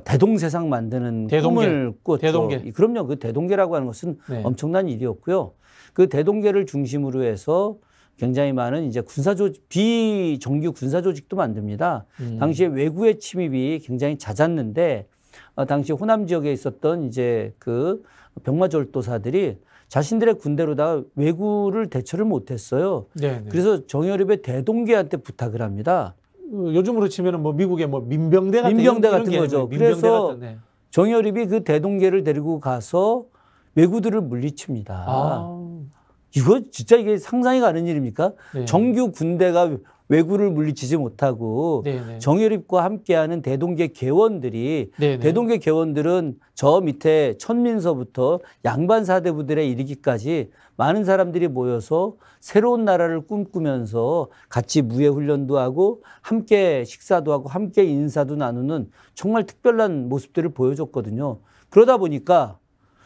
대동세상 만드는 꿈을 꿨죠. 대동계. 그럼요. 그 대동계라고 하는 것은 엄청난 일이었고요. 그 대동계를 중심으로 해서 굉장히 많은 이제 군사조직, 비정규 군사조직도 만듭니다. 당시에 외구의 침입이 굉장히 잦았는데, 당시 호남 지역에 있었던 이제 그 병마절도사들이 자신들의 군대로다가 외구를 대처를 못했어요. 그래서 정열입의 대동계한테 부탁을 합니다. 요즘으로 치면은 뭐 미국의 뭐 민병대 같은 거죠. 그래서 정열입이 그 대동계를 데리고 가서 외구들을 물리칩니다. 이거 진짜 이게 상상이 가는 일입니까? 정규 군대가 외구를 물리치지 못하고 정열입과 함께하는 대동계 개원들이 대동계 개원들은 저 밑에 천민서부터 양반 사대부들에 이르기까지 많은 사람들이 모여서 새로운 나라를 꿈꾸면서 같이 무예 훈련도 하고 함께 식사도 하고 함께 인사도 나누는 정말 특별한 모습들을 보여줬거든요. 그러다 보니까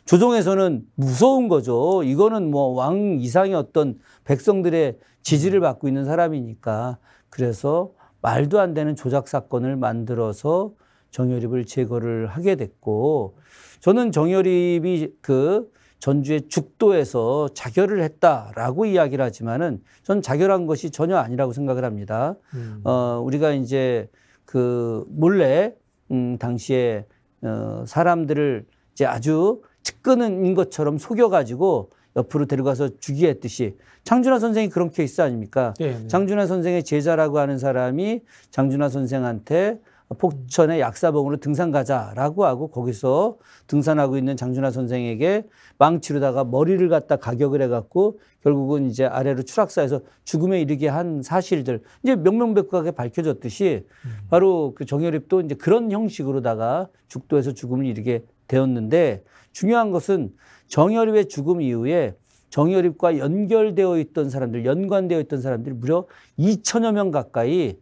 조정에서는 무서운 거죠. 이거는 뭐 왕 이상의 어떤 백성들의 지지를 받고 있는 사람이니까. 그래서 말도 안 되는 조작 사건을 만들어서 정열입을 제거를 하게 됐고, 저는 정열입이 그 전주의 죽도에서 자결을 했다라고 이야기를 하지만은 전 자결한 것이 전혀 아니라고 생각을 합니다. 우리가 이제 그 몰래 당시에 사람들을 이제 아주 측근인 것처럼 속여가지고 옆으로 데려가서 죽이게 했듯이 장준하 선생이 그런 케이스 아닙니까? 장준하 선생의 제자라고 하는 사람이 장준하 선생한테 폭천의 약사봉으로 등산 가자라고 하고 거기서 등산하고 있는 장준하 선생에게 망치로다가 머리를 갖다 가격을 해갖고 결국은 이제 아래로 추락사해서 죽음에 이르게 한 사실들 이제 명명백백하게 밝혀졌듯이 바로 그 정열입도 이제 그런 형식으로다가 죽도에서 죽음을 이르게 되었는데 중요한 것은 정열입의 죽음 이후에 정열입과 연결되어 있던 사람들, 연관되어 있던 사람들이 무려 2,000여 명 가까이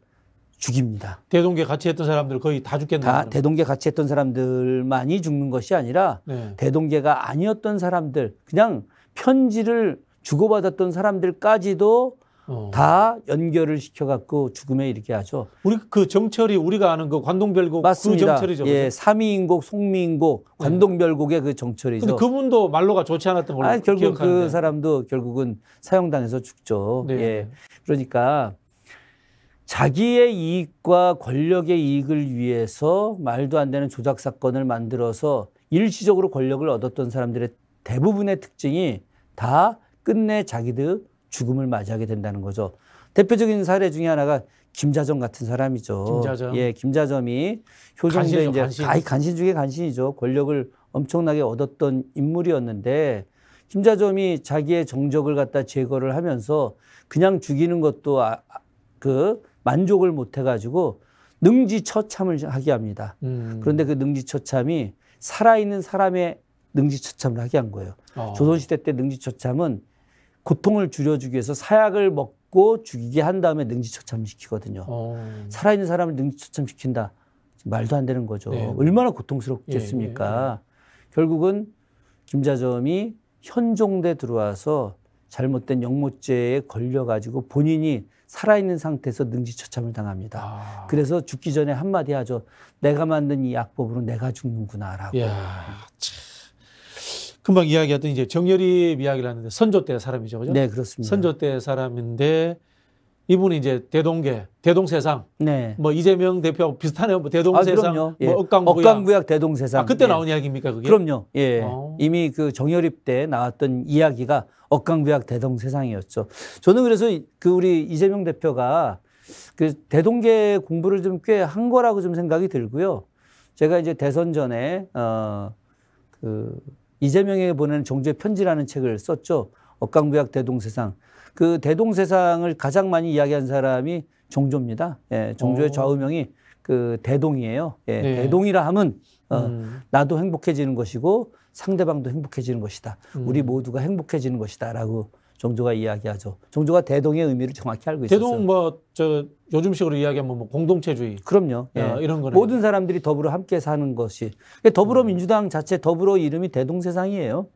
죽입니다. 대동계 같이 했던 사람들 거의 다 죽겠네요. 다 대동계 같이 했던 사람들만이 죽는 것이 아니라 네. 대동계가 아니었던 사람들, 그냥 편지를 주고받았던 사람들까지도 다 연결을 시켜갖고 죽음에 이르게 하죠. 우리 그 정철이 우리가 아는 그 관동별곡 맞습니다. 그 정철이죠. 예, 삼위인곡, 송미인곡, 관동별곡의 그 정철이죠. 근데 그분도 말로가 좋지 않았던 걸로 결국 기억하는데. 그 사람도 결국은 사형당해서 죽죠. 네. 예, 그러니까 자기의 이익과 권력의 이익을 위해서 말도 안 되는 조작 사건을 만들어서 일시적으로 권력을 얻었던 사람들의 대부분의 특징이 다 끝내 자기들 죽음을 맞이하게 된다는 거죠. 대표적인 사례 중에 하나가 김자점 같은 사람이죠. 김자점. 예, 김자점이 효종대 이제 간신 중에 간신이죠. 권력을 엄청나게 얻었던 인물이었는데 김자점이 자기의 정적을 갖다 제거를 하면서 그냥 죽이는 것도 만족을 못 해가지고 능지처참을 하게 합니다. 그런데 그 능지처참이 살아있는 사람의 능지처참을 하게 한 거예요. 조선시대 때 능지처참은 고통을 줄여주기 위해서 사약을 먹고 죽이게 한 다음에 능지처참을 시키거든요. 살아있는 사람을 능지처참시킨다. 말도 안 되는 거죠. 네. 얼마나 고통스럽겠습니까? 결국은 김자점이 현종대 들어와서 잘못된 영모죄에 걸려가지고 본인이 살아있는 상태에서 능지처참을 당합니다. 그래서 죽기 전에 한마디 하죠. 내가 만든 이 약법으로 내가 죽는구나라고. 금방 이야기했던 이제 정열입 이야기를 하는데 선조 때 사람이죠, 그죠? 네, 그렇습니다. 선조 때 사람인데 이분이 이제 대동계, 대동세상, 네. 뭐 이재명 대표하고 비슷하네요. 뭐 대동세상, 뭐 예. 억강부약 대동세상. 그때 나온 이야기입니까, 그게? 그럼요. 예. 이미 그 정열입 때 나왔던 이야기가 억강부약 대동세상이었죠. 저는 그래서 우리 이재명 대표가 그 대동계 공부를 좀 꽤 한 거라고 좀 생각이 들고요. 제가 이제 대선 전에 이재명에게 보내는 정주의 편지라는 책을 썼죠. 억강부약 대동세상. 그 대동세상을 가장 많이 이야기한 사람이 정조입니다. 예, 정조의 좌우명이 그 대동이에요. 예, 네. 대동이라 하면 나도 행복해지는 것이고 상대방도 행복해지는 것이다. 우리 모두가 행복해지는 것이다. 라고 정조가 이야기하죠. 정조가 대동의 의미를 정확히 알고 있었어요. 대동 요즘식으로 이야기하면 뭐 공동체주의. 그럼요. 예. 이런 거는. 모든 사람들이 더불어 함께 사는 것이. 더불어민주당 자체 더불어 이름이 대동세상이에요.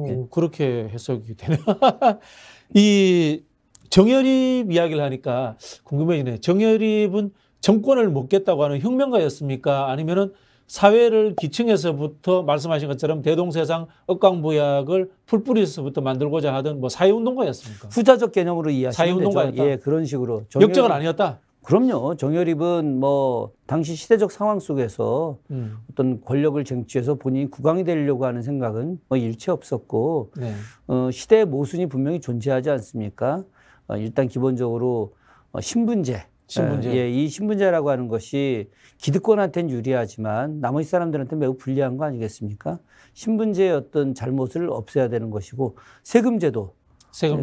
예. 그렇게 해석이 되네요. 이 정열입 이야기를 하니까 궁금해지네. 정열입은 정권을 먹겠다고 하는 혁명가였습니까? 아니면은 사회를 기층에서부터 말씀하신 것처럼 대동세상 억강부약을 풀뿌리에서부터 만들고자 하던 뭐 사회운동가였습니까? 후자적 개념으로 이해하시면 사회운동가였다. 되죠. 예, 그런 식으로. 역적은 아니었다? 그럼요. 정열입은 뭐 당시 시대적 상황 속에서 어떤 권력을 쟁취해서 본인이 국왕이 되려고 하는 생각은 뭐 일체 없었고 네. 시대의 모순이 분명히 존재하지 않습니까? 일단 기본적으로 신분제. 예, 이 신분제라고 하는 것이 기득권한테는 유리하지만 나머지 사람들한테 매우 불리한 거 아니겠습니까? 신분제의 어떤 잘못을 없애야 되는 것이고 세금제도.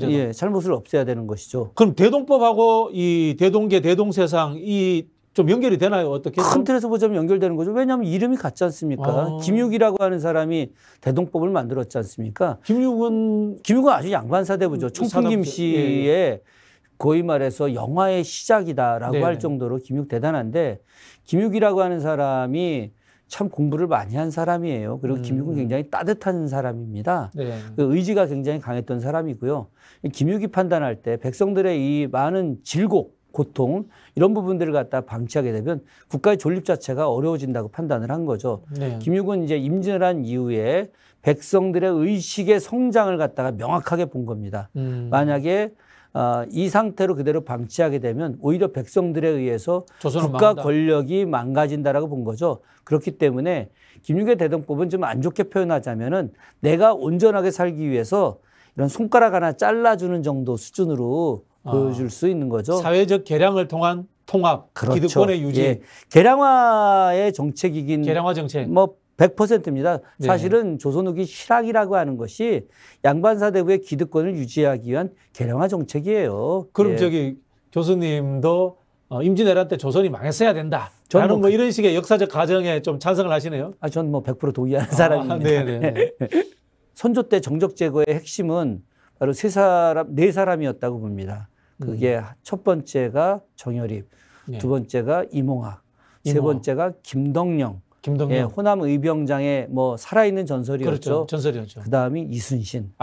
예, 잘못을 없애야 되는 것이죠. 그럼 대동법하고 이 대동계, 대동세상 이 좀 연결이 되나요? 어떻게? 큰 틀에서 보자면 연결되는 거죠. 왜냐하면 이름이 같지 않습니까? 김육이라고 하는 사람이 대동법을 만들었지 않습니까? 김육은 아주 양반 사대부죠. 총풍김 씨의 거의 말해서 영화의 시작이다라고 네네. 할 정도로 김육 대단한데 김육이라고 하는 사람이 참 공부를 많이 한 사람이에요. 그리고 김육은 굉장히 따뜻한 사람입니다. 네. 그 의지가 굉장히 강했던 사람이고요. 김육이 판단할 때 백성들의 이 많은 질곡, 고통 이런 부분들을 갖다 방치하게 되면 국가의 존립 자체가 어려워진다고 판단을 한 거죠. 네. 김육은 이제 임진을 한 이후에 백성들의 의식의 성장을 갖다가 명확하게 본 겁니다. 만약에 이 상태로 그대로 방치하게 되면 오히려 백성들에 의해서 국가 망한다. 권력이 망가진다라고 본 거죠. 그렇기 때문에 김육의 대동법은 좀 안 좋게 표현하자면은 내가 온전하게 살기 위해서 이런 손가락 하나 잘라주는 정도 수준으로 보여줄 수 있는 거죠. 사회적 개량을 통한 통합, 그렇죠. 기득권의 유지. 예. 개량화의 정책이긴 개량화 정책. 뭐 100%입니다. 네. 사실은 조선 후기 실학이라고 하는 것이 양반사대부의 기득권을 유지하기 위한 개량화 정책이에요. 그럼 예. 저기 교수님도 임진왜란 때 조선이 망했어야 된다. 라는 뭐 이런 식의 역사적 가정에 좀 찬성을 하시네요. 전 뭐 100% 동의하는 사람입니다. 네네. 선조 때 정적 제거의 핵심은 바로 네 사람이었다고 봅니다. 그게 첫 번째가 정열입, 네. 두 번째가 이몽학, 세 번째가 김덕령. 예, 호남 의병장의 뭐 살아있는 전설이었죠. 그렇죠. 전설이었죠. 그다음이 이순신.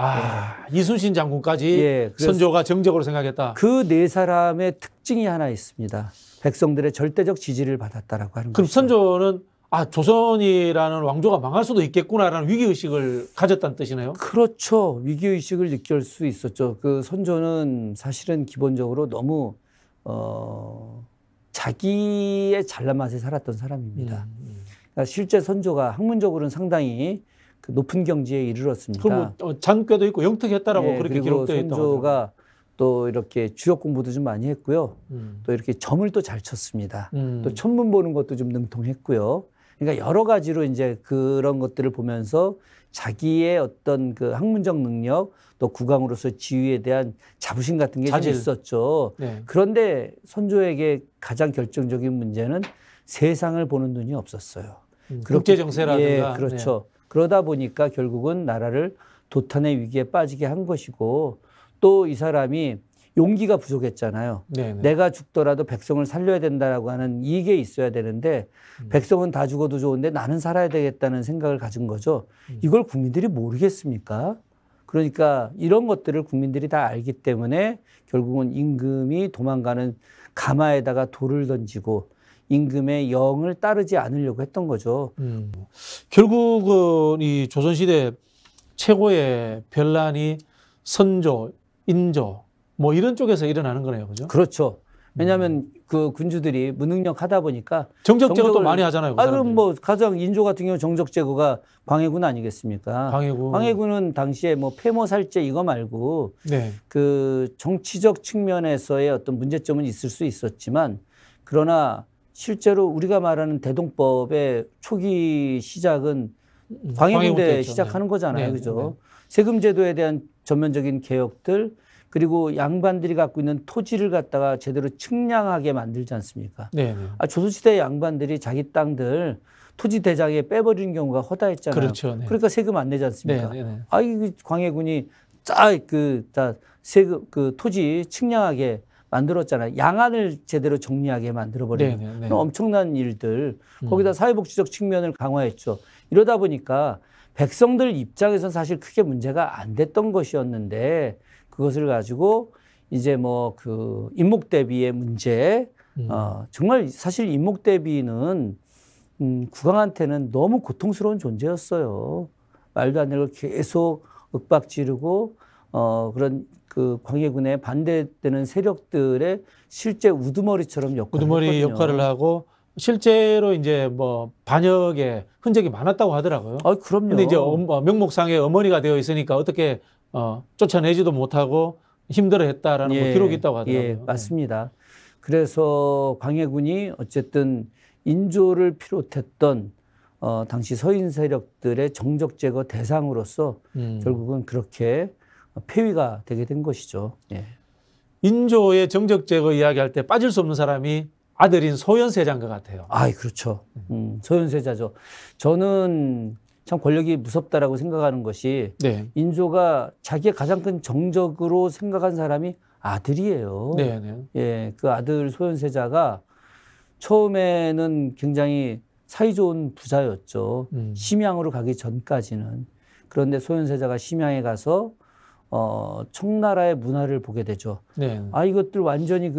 이순신 장군까지 선조가 정적으로 생각했다. 그 네 사람의 특징이 하나 있습니다. 백성들의 절대적 지지를 받았다라고 하는 거죠. 그럼 선조는 조선이라는 왕조가 망할 수도 있겠구나라는 위기의식을 가졌다는 뜻이네요. 그렇죠. 위기의식을 느낄 수 있었죠. 그 선조는 사실은 기본적으로 너무 자기의 잘난 맛에 살았던 사람입니다. 그러니까 실제 선조가 학문적으로는 상당히 그 높은 경지에 이르렀습니다. 그럼 뭐 잔꾀도 있고 영특했다라고 그렇게 기록되어 있다고. 선조가 또 이렇게 주역 공부도 좀 많이 했고요. 또 이렇게 점을 또 잘 쳤습니다. 또 천문 보는 것도 좀 능통했고요. 그러니까 여러 가지로 이제 그런 것들을 보면서 자기의 어떤 그 학문적 능력 또 국왕으로서 지위에 대한 자부심 같은 게 좀 있었죠. 네. 그런데 선조에게 가장 결정적인 문제는 세상을 보는 눈이 없었어요. 국제 정세라든가. 그렇죠. 네. 그러다 보니까 결국은 나라를 도탄의 위기에 빠지게 한 것이고 또 이 사람이 용기가 부족했잖아요. 네네. 내가 죽더라도 백성을 살려야 된다라고 하는 이게 있어야 되는데 백성은 다 죽어도 좋은데 나는 살아야 되겠다는 생각을 가진 거죠. 이걸 국민들이 모르겠습니까? 그러니까 이런 것들을 국민들이 다 알기 때문에 결국은 임금이 도망가는 가마에다가 돌을 던지고 임금의 영을 따르지 않으려고 했던 거죠. 결국은 이 조선시대 최고의 변란이 선조, 인조 뭐 이런 쪽에서 일어나는 거네요. 그죠? 그렇죠. 왜냐하면 그 군주들이 무능력하다 보니까 정적 제거도 많이 하잖아요. 그럼 뭐 가장 인조 같은 경우 정적 제거가 광해군 아니겠습니까? 광해군은 당시에 뭐 폐모살제 이거 말고 그 정치적 측면에서의 어떤 문제점은 있을 수 있었지만 그러나 실제로 우리가 말하는 대동법의 초기 시작은 광해군 때 시작하는 거잖아요. 그죠? 세금 제도에 대한 전면적인 개혁들 그리고 양반들이 갖고 있는 토지를 갖다가 제대로 측량하게 만들지 않습니까? 조선시대 양반들이 자기 땅들 토지 대장에 빼버리는 경우가 허다했잖아요. 그렇죠. 그러니까 세금 안 내지 않습니까? 이 광해군이 세금 그 토지 측량하게 만들었잖아요. 양안을 제대로 정리하게 만들어버리는 엄청난 일들. 거기다 사회복지적 측면을 강화했죠. 이러다 보니까 백성들 입장에서는 사실 크게 문제가 안 됐던 것이었는데 그것을 가지고 이제 뭐 그 인목대비의 문제, 정말 사실 인목대비는 국왕한테는 너무 고통스러운 존재였어요. 말도 안 되는 걸 계속 윽박 지르고 그런 그 광해군에 반대되는 세력들의 실제 우두머리처럼 우두머리 역할을 하고 실제로 이제 뭐 반역의 흔적이 많았다고 하더라고요. 그럼요. 근데 이제 명목상의 어머니가 되어 있으니까 어떻게 쫓아내지도 못하고 힘들어했다라는 뭐 기록이 있다고 하더라고요. 맞습니다. 그래서 광해군이 어쨌든 인조를 비롯했던 당시 서인 세력들의 정적 제거 대상으로서 결국은 그렇게 폐위가 되게 된 것이죠. 인조의 정적 제거 이야기할 때 빠질 수 없는 사람이 아들인 소현세자인 것 같아요. 그렇죠. 소현세자죠. 저는 참 권력이 무섭다라고 생각하는 것이 인조가 자기의 가장 큰 정적으로 생각한 사람이 아들이에요. 그 아들 소현세자가 처음에는 굉장히 사이좋은 부자였죠. 심양으로 가기 전까지는. 그런데 소현세자가 심양에 가서 청나라의 문화를 보게 되죠. 이것들 완전히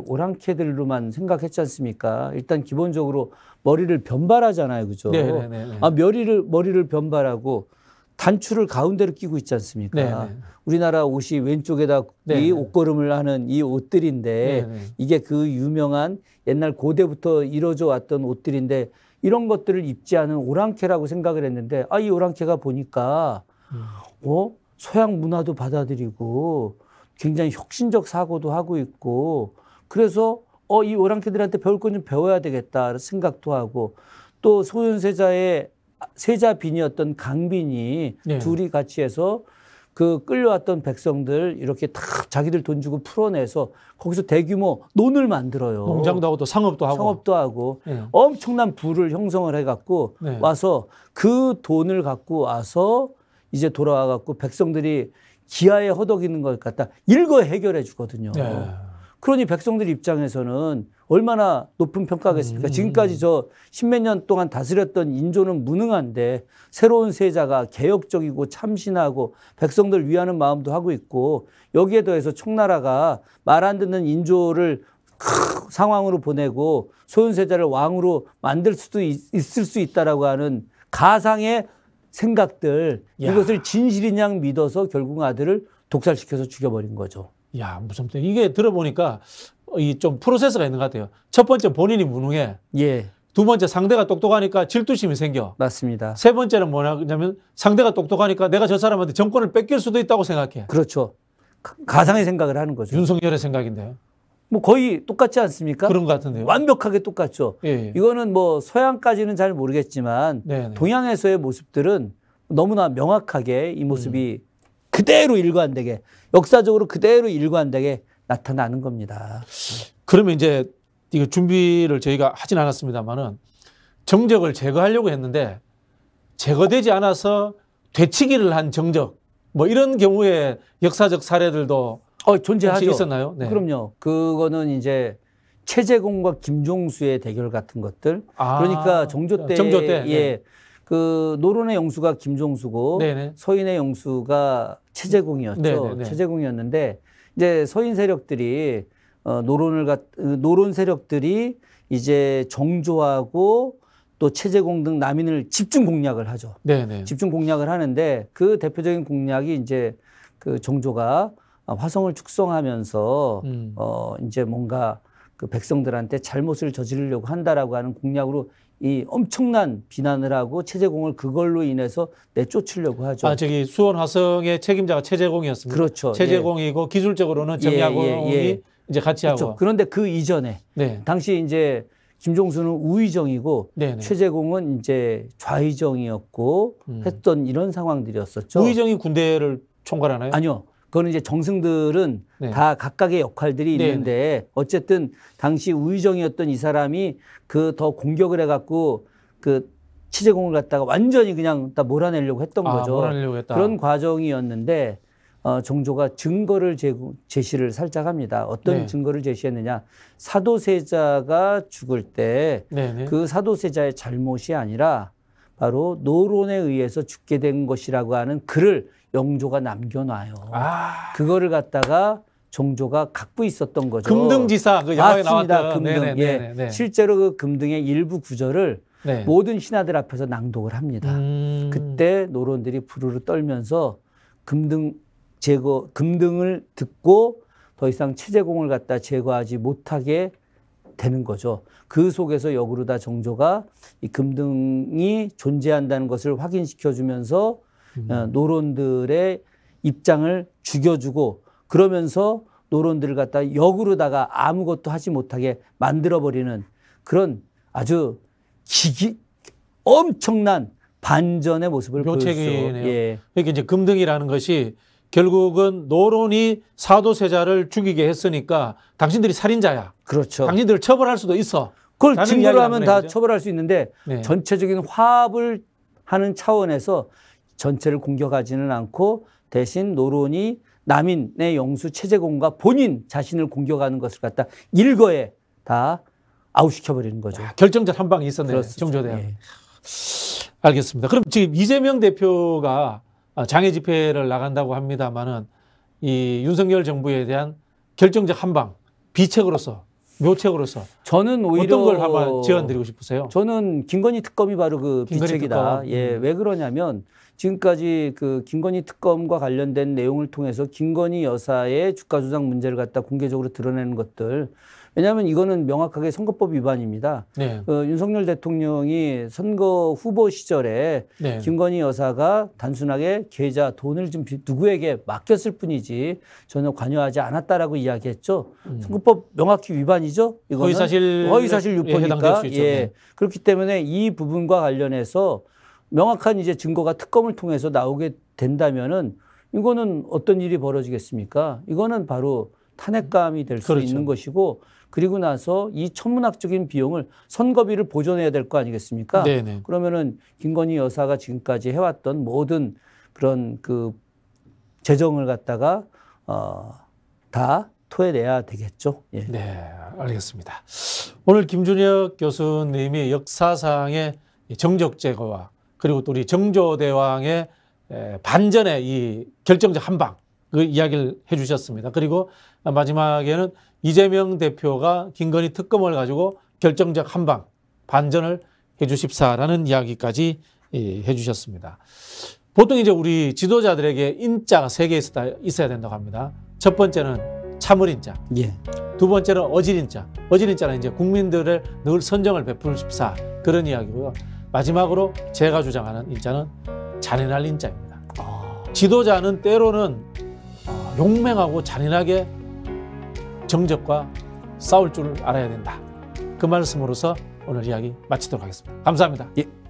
오랑캐들로만 생각했지 않습니까? 일단 기본적으로 머리를 변발하잖아요. 그죠? 머리를 변발하고 단추를 가운데로 끼고 있지 않습니까? 우리나라 옷이 왼쪽에다 이 옷걸음을 하는 이 옷들인데 이게 그 유명한 옛날 고대부터 이루어져 왔던 옷들인데 이런 것들을 입지 않은 오랑캐라고 생각을 했는데 이 오랑캐가 보니까 서양 문화도 받아들이고 굉장히 혁신적 사고도 하고 있고 그래서 이 오랑캐들한테 배울 건 좀 배워야 되겠다 생각도 하고 또 소현세자의 세자빈이었던 강빈이 둘이 같이 해서 그 끌려왔던 백성들 이렇게 다 자기들 돈 주고 풀어내서 거기서 대규모 논을 만들어요. 농장도 하고 또 상업도 하고. 엄청난 부를 형성을 해갖고 와서 그 돈을 갖고 와서 이제 돌아와갖고 백성들이 기아에 허덕이는 걸 갖다 일거 해결해 주거든요. 그러니 백성들 입장에서는 얼마나 높은 평가겠습니까? 지금까지 저 십몇 년 동안 다스렸던 인조는 무능한데 새로운 세자가 개혁적이고 참신하고 백성들 위하는 마음도 하고 있고 여기에 더해서 청나라가 말 안 듣는 인조를 상황으로 보내고 소현세자를 왕으로 만들 수도 있을 수 있다라고 하는 가상의 생각들 이것을 진실인 양 믿어서 결국 아들을 독살시켜서 죽여버린 거죠. 야, 무슨 이게 들어보니까 이 좀 프로세스가 있는 것 같아요. 첫 번째 본인이 무능해. 예. 두 번째 상대가 똑똑하니까 질투심이 생겨. 맞습니다. 세 번째는 뭐냐면 상대가 똑똑하니까 내가 저 사람한테 정권을 뺏길 수도 있다고 생각해. 그렇죠. 가상의 생각을 하는 거죠. 윤석열의 생각인데요. 뭐 거의 똑같지 않습니까? 그런 것 같은데요. 완벽하게 똑같죠. 예. 이거는 뭐 서양까지는 잘 모르겠지만 네네. 동양에서의 모습들은 너무나 명확하게 이 모습이 그대로 일관되게 역사적으로 그대로 일관되게 나타나는 겁니다. 그러면 이제 이거 준비를 저희가 하진 않았습니다만은 정적을 제거하려고 했는데 제거되지 않아서 되치기를 한 정적 뭐 이런 경우에 역사적 사례들도 존재하죠. 있었나요? 네. 그럼요. 그거는 이제 최재공과 김종수의 대결 같은 것들. 그러니까 정조 때 예. 그 노론의 영수가 김종수고 네네. 서인의 영수가 최재공이었죠. 네네네. 최재공이었는데 이제 서인 세력들이 노론 세력들이 이제 정조하고 또 최재공 등 남인을 집중 공략을 하죠. 네네. 집중 공략을 하는데 그 대표적인 공략이 이제 그 정조가 화성을 축성하면서 이제 뭔가 그 백성들한테 잘못을 저지르려고 한다라고 하는 공략으로 이 엄청난 비난을 하고 최재공을 그걸로 인해서 내쫓으려고 하죠. 저기 수원 화성의 책임자가 최재공이었습니다. 그렇죠. 최재공이고 예. 기술적으로는 정약용이 이제 같이 그렇죠. 하고. 그런데 그 이전에 당시 이제 김종수는 우의정이고 최재공은 이제 좌의정이었고 했던 이런 상황들이었었죠. 우의정이 군대를 총괄하나요? 아니요. 그거는 이제 정승들은 다 각각의 역할들이 있는데 어쨌든 당시 우의정이었던 이 사람이 그 더 공격을 해갖고 그 최재공을 갖다가 완전히 그냥 다 몰아내려고 했던 거죠. 몰아내려고 했다. 그런 과정이었는데 정조가 증거를 제시를 살짝 합니다. 어떤 증거를 제시했느냐. 사도세자가 죽을 때 그 사도세자의 잘못이 아니라 바로 노론에 의해서 죽게 된 것이라고 하는 글을 영조가 남겨놔요. 그거를 갖다가 정조가 갖고 있었던 거죠. 금등지사 그 영화에 맞습니다. 나왔던 금등. 예. 실제로 그 금등의 일부 구절을 모든 신하들 앞에서 낭독을 합니다. 그때 노론들이 부르르 떨면서 금등을 듣고 더 이상 최재공을 갖다 제거하지 못하게 되는 거죠. 그 속에서 역으로다 정조가 이 금등이 존재한다는 것을 확인시켜주면서 노론들의 입장을 죽여주고 그러면서 노론들을 갖다 역으로다가 아무것도 하지 못하게 만들어버리는 그런 아주 엄청난 반전의 모습을 보여주죠. 예. 그러니까 이제 금등이라는 것이 결국은 노론이 사도세자를 죽이게 했으니까 당신들이 살인자야. 그렇죠. 당신들을 처벌할 수도 있어. 그걸 증거로 하면 다 처벌할 수 있는데 전체적인 화합을 하는 차원에서 전체를 공격하지는 않고 대신 노론이 남인의 영수 최재공과 본인 자신을 공격하는 것을 갖다 일거에 다 아웃시켜버리는 거죠. 결정적 한 방이 있었네요. 정조대학. 예. 알겠습니다. 그럼 지금 이재명 대표가 장애 집회를 나간다고 합니다만은 이 윤석열 정부에 대한 결정적 한 방, 비책으로서, 묘책으로서 저는 오히려 어떤 걸 한번 제안드리고 싶으세요? 저는 김건희 특검이 바로 그 비책이다. 예, 왜 그러냐면 지금까지 그 김건희 특검과 관련된 내용을 통해서 김건희 여사의 주가 조작 문제를 갖다 공개적으로 드러내는 것들. 왜냐하면 이거는 명확하게 선거법 위반입니다. 윤석열 대통령이 선거 후보 시절에 김건희 여사가 단순하게 계좌 돈을 좀 누구에게 맡겼을 뿐이지 전혀 관여하지 않았다라고 이야기했죠. 선거법 명확히 위반이죠. 이거는 허위사실 유포니까. 예. 그렇기 때문에 이 부분과 관련해서 명확한 이제 증거가 특검을 통해서 나오게 된다면은 이거는 어떤 일이 벌어지겠습니까? 이거는 바로 탄핵감이 될 수 있는 것이고 그리고 나서 이 천문학적인 비용을 선거비를 보존해야 될 거 아니겠습니까? 그러면은 김건희 여사가 지금까지 해왔던 모든 그런 그 재정을 갖다가 다 토해내야 되겠죠. 예. 네, 알겠습니다. 오늘 김준혁 교수님이 역사상의 정적 제거와 그리고 또 우리 정조대왕의 반전의 이 결정적 한방 그 이야기를 해주셨습니다. 그리고 마지막에는 이재명 대표가 김건희 특검을 가지고 결정적 한방 반전을 해주십사라는 이야기까지 해주셨습니다. 보통 이제 우리 지도자들에게 인자가 세 개 있어야 된다고 합니다. 첫 번째는 참을인자, 예. 두 번째는 어질인자. 어질인자는 이제 국민들의 늘 선정을 베푸십사 그런 이야기고요. 마지막으로 제가 주장하는 인자는 잔인할 인자입니다. 지도자는 때로는 용맹하고 잔인하게 정적과 싸울 줄 알아야 된다. 그 말씀으로서 오늘 이야기 마치도록 하겠습니다. 감사합니다. 예.